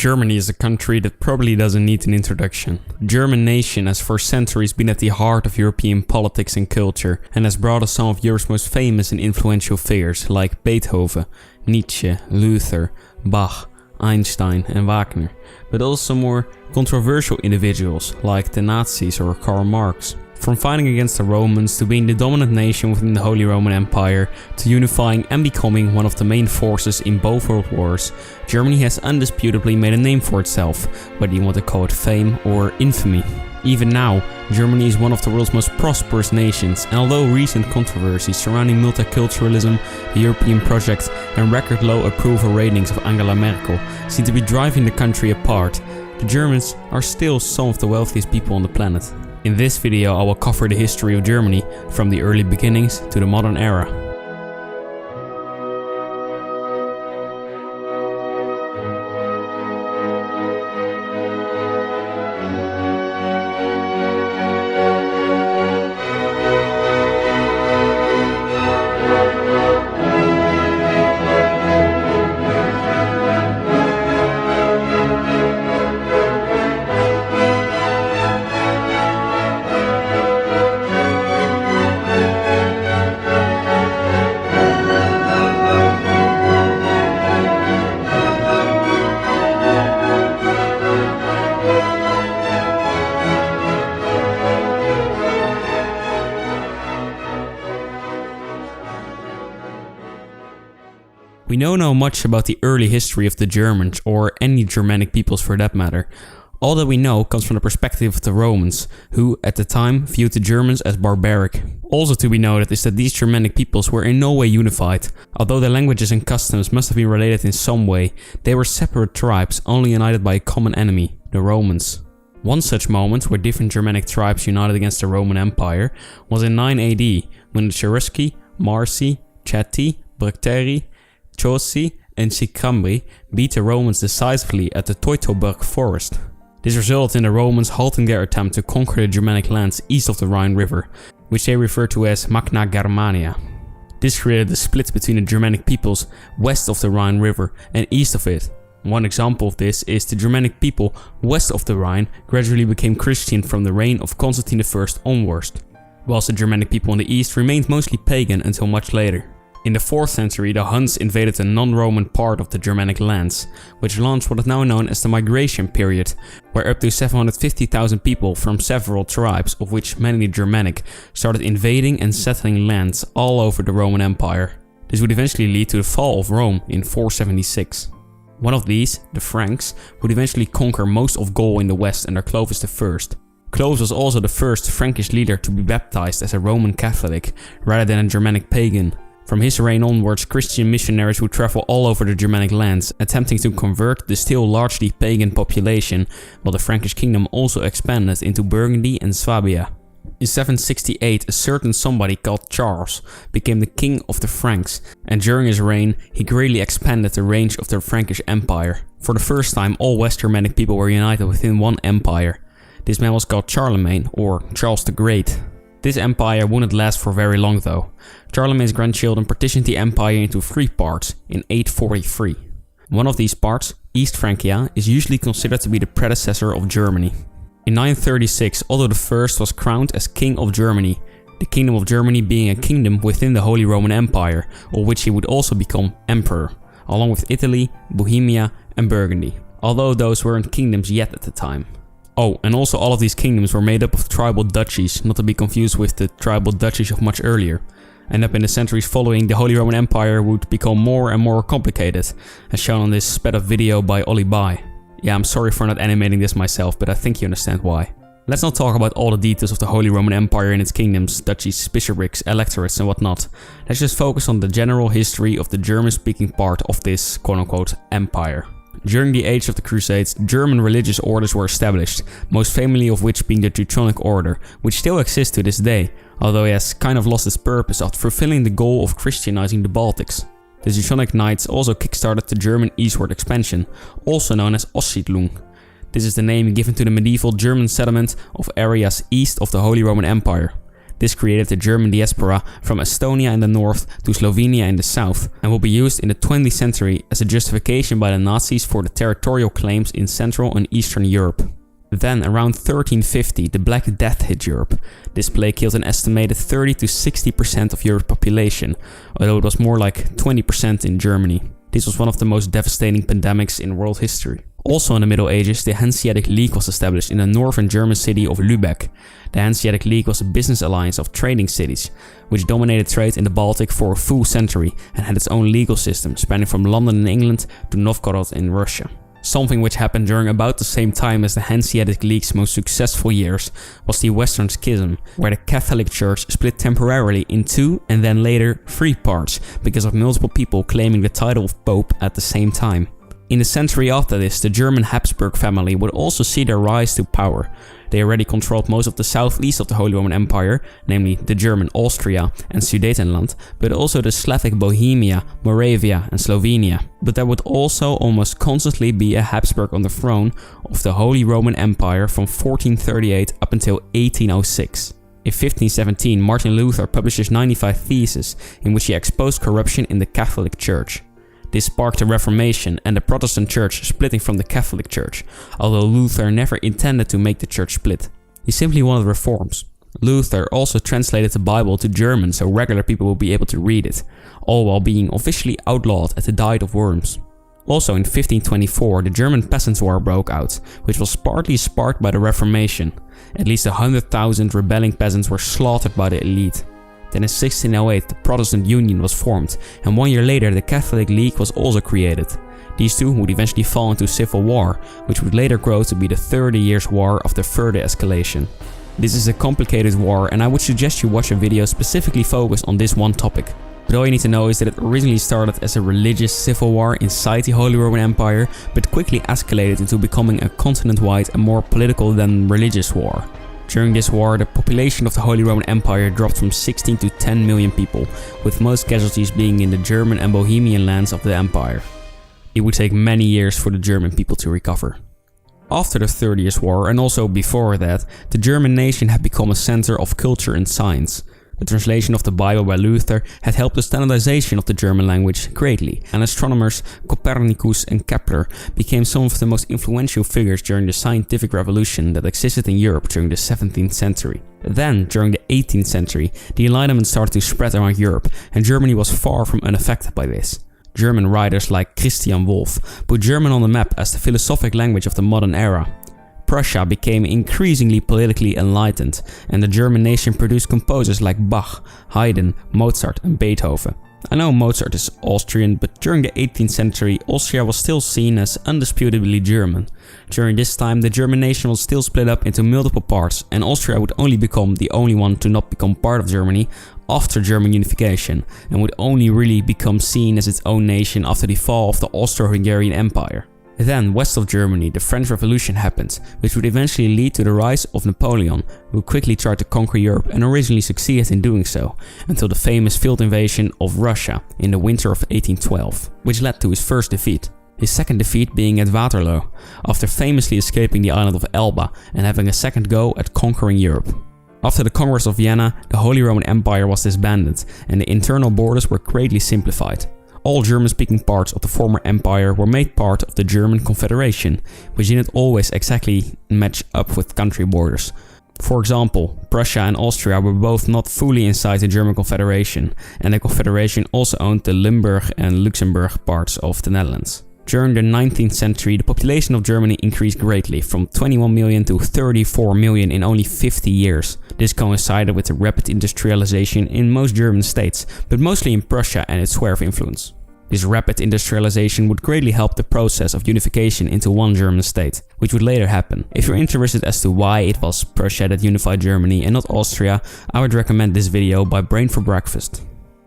Germany is a country that probably doesn't need an introduction. The German nation has for centuries been at the heart of European politics and culture and has brought us some of Europe's most famous and influential figures like Beethoven, Nietzsche, Luther, Bach, Einstein and Wagner, but also more controversial individuals like the Nazis or Karl Marx. From fighting against the Romans to being the dominant nation within the Holy Roman Empire to unifying and becoming one of the main forces in both world wars, Germany has undisputably made a name for itself, whether you want to call it fame or infamy. Even now, Germany is one of the world's most prosperous nations, and although recent controversies surrounding multiculturalism, the European project and record low approval ratings of Angela Merkel seem to be driving the country apart, the Germans are still some of the wealthiest people on the planet. In this video I will cover the history of Germany from the early beginnings to the modern era. We don't know much about the early history of the Germans, or any Germanic peoples for that matter. All that we know comes from the perspective of the Romans, who at the time viewed the Germans as barbaric. Also to be noted is that these Germanic peoples were in no way unified. Although their languages and customs must have been related in some way, they were separate tribes only united by a common enemy, the Romans. One such moment where different Germanic tribes united against the Roman Empire was in 9 AD, when the Cherusci, Marsi, Chatti, Bructeri, Chauci and Sicambri beat the Romans decisively at the Teutoburg forest. This resulted in the Romans halting their attempt to conquer the Germanic lands east of the Rhine River, which they refer to as Magna Germania. This created a split between the Germanic peoples west of the Rhine River and east of it. One example of this is the Germanic people west of the Rhine gradually became Christian from the reign of Constantine I onwards, whilst the Germanic people in the east remained mostly pagan until much later. In the 4th century, the Huns invaded the non-Roman part of the Germanic lands, which launched what is now known as the Migration Period, where up to 750,000 people from several tribes, of which many Germanic, started invading and settling lands all over the Roman Empire. This would eventually lead to the fall of Rome in 476. One of these, the Franks, would eventually conquer most of Gaul in the west under Clovis I. Clovis was also the first Frankish leader to be baptized as a Roman Catholic, rather than a Germanic pagan. From his reign onwards, Christian missionaries would travel all over the Germanic lands, attempting to convert the still largely pagan population, while the Frankish kingdom also expanded into Burgundy and Swabia. In 768, a certain somebody called Charles became the king of the Franks, and during his reign, he greatly expanded the range of the Frankish Empire. For the first time, all West Germanic people were united within one empire. This man was called Charlemagne, or Charles the Great. This empire wouldn't last for very long though. Charlemagne's grandchildren partitioned the empire into 3 parts in 843. One of these parts, East Francia, is usually considered to be the predecessor of Germany. In 936, Otto I was crowned as King of Germany, the Kingdom of Germany being a kingdom within the Holy Roman Empire, of which he would also become Emperor, along with Italy, Bohemia and Burgundy, although those weren't kingdoms yet at the time. Oh, and also all of these kingdoms were made up of tribal duchies, not to be confused with the tribal duchies of much earlier. And up in the centuries following, the Holy Roman Empire would become more and more complicated, as shown on this sped up video by Ollie Bai. Yeah, I'm sorry for not animating this myself, but I think you understand why. Let's not talk about all the details of the Holy Roman Empire and its kingdoms, duchies, bishoprics, electorates and whatnot. Let's just focus on the general history of the German-speaking part of this quote-unquote empire. During the age of the Crusades, German religious orders were established, most famously of which being the Teutonic Order, which still exists to this day, although it has kind of lost its purpose after fulfilling the goal of Christianizing the Baltics. The Teutonic Knights also kickstarted the German eastward expansion, also known as Ostsiedlung. This is the name given to the medieval German settlement of areas east of the Holy Roman Empire. This created the German Diaspora from Estonia in the north to Slovenia in the south, and will be used in the 20th century as a justification by the Nazis for the territorial claims in Central and Eastern Europe. Then, around 1350, the Black Death hit Europe. This plague killed an estimated 30 to 60% of Europe's population, although it was more like 20% in Germany. This was one of the most devastating pandemics in world history. Also in the Middle Ages, the Hanseatic League was established in the northern German city of Lübeck. The Hanseatic League was a business alliance of trading cities, which dominated trade in the Baltic for a full century and had its own legal system spanning from London in England to Novgorod in Russia. Something which happened during about the same time as the Hanseatic League's most successful years was the Western Schism, where the Catholic Church split temporarily in two and then later three parts because of multiple people claiming the title of Pope at the same time. In the century after this, the German Habsburg family would also see their rise to power. They already controlled most of the southeast of the Holy Roman Empire, namely the German Austria and Sudetenland, but also the Slavic Bohemia, Moravia and Slovenia. But there would also almost constantly be a Habsburg on the throne of the Holy Roman Empire from 1438 up until 1806. In 1517, Martin Luther published his 95 Theses, in which he exposed corruption in the Catholic Church. This sparked the Reformation and the Protestant Church splitting from the Catholic Church, although Luther never intended to make the church split. He simply wanted reforms. Luther also translated the Bible to German so regular people would be able to read it, all while being officially outlawed at the Diet of Worms. Also in 1524, the German Peasants' War broke out, which was partly sparked by the Reformation. At least 100,000 rebelling peasants were slaughtered by the elite. Then in 1608 the Protestant Union was formed, and 1 year later the Catholic League was also created. These two would eventually fall into civil war, which would later grow to be the 30 Years' War after further escalation. This is a complicated war, and I would suggest you watch a video specifically focused on this one topic. But all you need to know is that it originally started as a religious civil war inside the Holy Roman Empire, but quickly escalated into becoming a continent-wide and more political than religious war. During this war, the population of the Holy Roman Empire dropped from 16 to 10 million people, with most casualties being in the German and Bohemian lands of the empire. It would take many years for the German people to recover. After the 30 Years' War, and also before that, the German nation had become a center of culture and science. The translation of the Bible by Luther had helped the standardization of the German language greatly, and astronomers Copernicus and Kepler became some of the most influential figures during the scientific revolution that existed in Europe during the 17th century. Then, during the 18th century, the Enlightenment started to spread around Europe, and Germany was far from unaffected by this. German writers like Christian Wolff put German on the map as the philosophic language of the modern era. Prussia became increasingly politically enlightened, and the German nation produced composers like Bach, Haydn, Mozart and Beethoven. I know Mozart is Austrian, but during the 18th century Austria was still seen as undisputably German. During this time the German nation was still split up into multiple parts, and Austria would only become the only one to not become part of Germany after German unification, and would only really become seen as its own nation after the fall of the Austro-Hungarian Empire. Then, west of Germany, the French Revolution happened, which would eventually lead to the rise of Napoleon, who quickly tried to conquer Europe and originally succeeded in doing so, until the famous field invasion of Russia in the winter of 1812, which led to his first defeat. His second defeat being at Waterloo, after famously escaping the island of Elba and having a second go at conquering Europe. After the Congress of Vienna, the Holy Roman Empire was disbanded, and the internal borders were greatly simplified. All German-speaking parts of the former empire were made part of the German Confederation, which didn't always exactly match up with country borders. For example, Prussia and Austria were both not fully inside the German Confederation, and the Confederation also owned the Limburg and Luxembourg parts of the Netherlands. During the 19th century, the population of Germany increased greatly, from 21 million to 34 million in only 50 years. This coincided with the rapid industrialization in most German states, but mostly in Prussia and its sphere of influence. This rapid industrialization would greatly help the process of unification into one German state, which would later happen. If you're interested as to why it was Prussia that unified Germany and not Austria, I would recommend this video by Brain for Breakfast.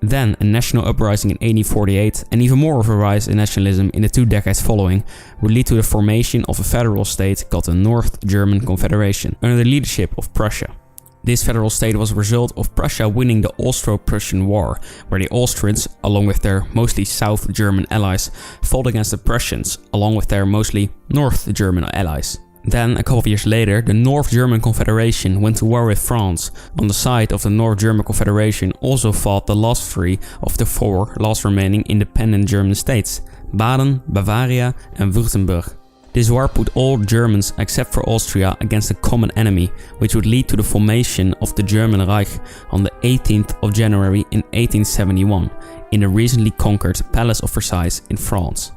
Then, a national uprising in 1848, and even more of a rise in nationalism in the 2 decades following, would lead to the formation of a federal state called the North German Confederation, under the leadership of Prussia. This federal state was a result of Prussia winning the Austro-Prussian War, where the Austrians, along with their mostly South German allies, fought against the Prussians, along with their mostly North German allies. Then, a couple of years later, the North German Confederation went to war with France. On the side of the North German Confederation also fought the last three of the four last remaining independent German states, Baden, Bavaria and Württemberg. This war put all Germans except for Austria against a common enemy, which would lead to the formation of the German Reich on the 18th of January in 1871 in the recently conquered Palace of Versailles in France.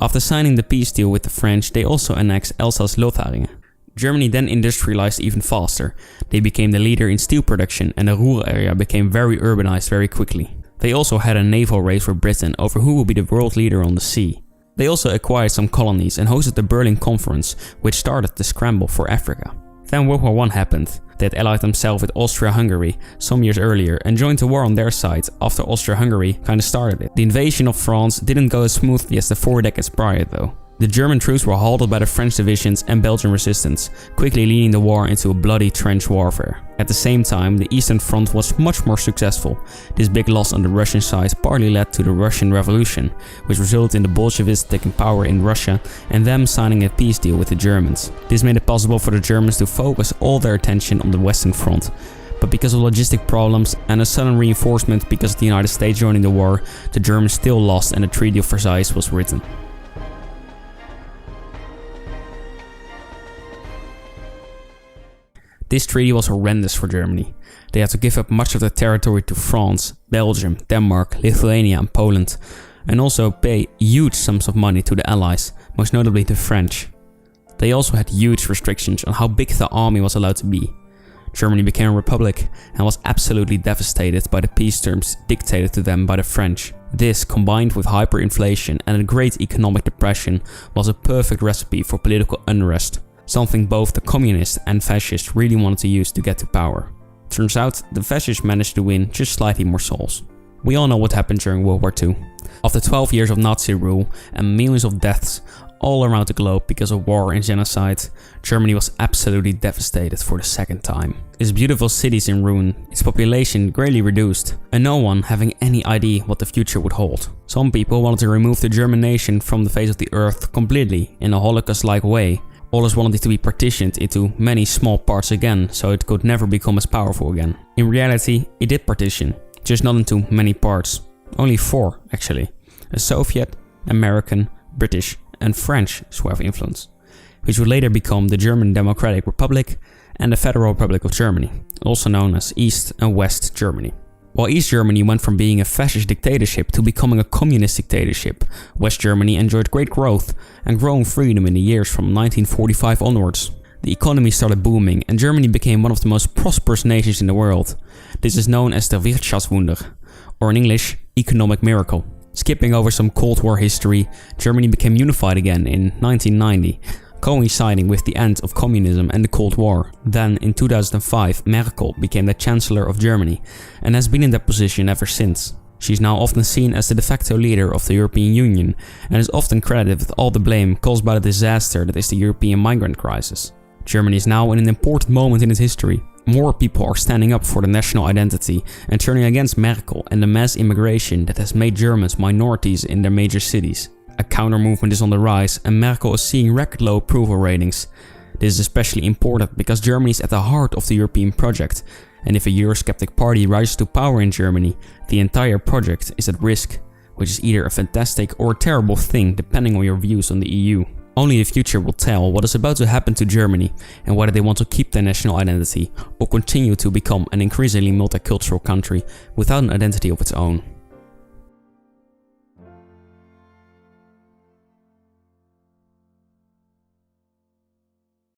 After signing the peace deal with the French, they also annexed Alsace-Lotharingen. Germany then industrialized even faster. They became the leader in steel production and the Ruhr area became very urbanized very quickly. They also had a naval race with Britain over who will be the world leader on the sea. They also acquired some colonies and hosted the Berlin Conference, which started the scramble for Africa. Then World War I happened. They had allied themselves with Austria-Hungary some years earlier and joined the war on their side after Austria-Hungary kinda started it. The invasion of France didn't go as smoothly as the 4 decades prior though. The German troops were halted by the French divisions and Belgian resistance, quickly leading the war into a bloody trench warfare. At the same time, the Eastern Front was much more successful. This big loss on the Russian side partly led to the Russian Revolution, which resulted in the Bolsheviks taking power in Russia and them signing a peace deal with the Germans. This made it possible for the Germans to focus all their attention on the Western Front. But because of logistic problems and a sudden reinforcement because of the United States joining the war, the Germans still lost and the Treaty of Versailles was written. This treaty was horrendous for Germany. They had to give up much of their territory to France, Belgium, Denmark, Lithuania and Poland, and also pay huge sums of money to the Allies, most notably the French. They also had huge restrictions on how big the army was allowed to be. Germany became a republic and was absolutely devastated by the peace terms dictated to them by the French. This, combined with hyperinflation and a great economic depression, was a perfect recipe for political unrest. Something both the communists and fascists really wanted to use to get to power. Turns out, the fascists managed to win just slightly more souls. We all know what happened during World War II. After 12 years of Nazi rule and millions of deaths all around the globe because of war and genocide, Germany was absolutely devastated for the second time. Its beautiful cities in ruin, its population greatly reduced, and no one having any idea what the future would hold. Some people wanted to remove the German nation from the face of the earth completely in a Holocaust-like way. Others wanted it to be partitioned into many small parts again, so it could never become as powerful again. In reality, it did partition, just not into many parts. Only 4, actually. A Soviet, American, British and French sphere of influence, which would later become the German Democratic Republic and the Federal Republic of Germany, also known as East and West Germany. While East Germany went from being a fascist dictatorship to becoming a communist dictatorship, West Germany enjoyed great growth and growing freedom in the years from 1945 onwards. The economy started booming and Germany became one of the most prosperous nations in the world. This is known as the Wirtschaftswunder, or in English, economic miracle. Skipping over some Cold War history, Germany became unified again in 1990, coinciding with the end of communism and the Cold War. Then in 2005, Merkel became the Chancellor of Germany and has been in that position ever since. She is now often seen as the de facto leader of the European Union and is often credited with all the blame caused by the disaster that is the European migrant crisis. Germany is now in an important moment in its history. More people are standing up for the national identity and turning against Merkel and the mass immigration that has made Germans minorities in their major cities. A counter-movement is on the rise and Merkel is seeing record low approval ratings. This is especially important because Germany is at the heart of the European project, and if a Eurosceptic party rises to power in Germany, the entire project is at risk, which is either a fantastic or a terrible thing depending on your views on the EU. Only the future will tell what is about to happen to Germany and whether they want to keep their national identity or continue to become an increasingly multicultural country without an identity of its own.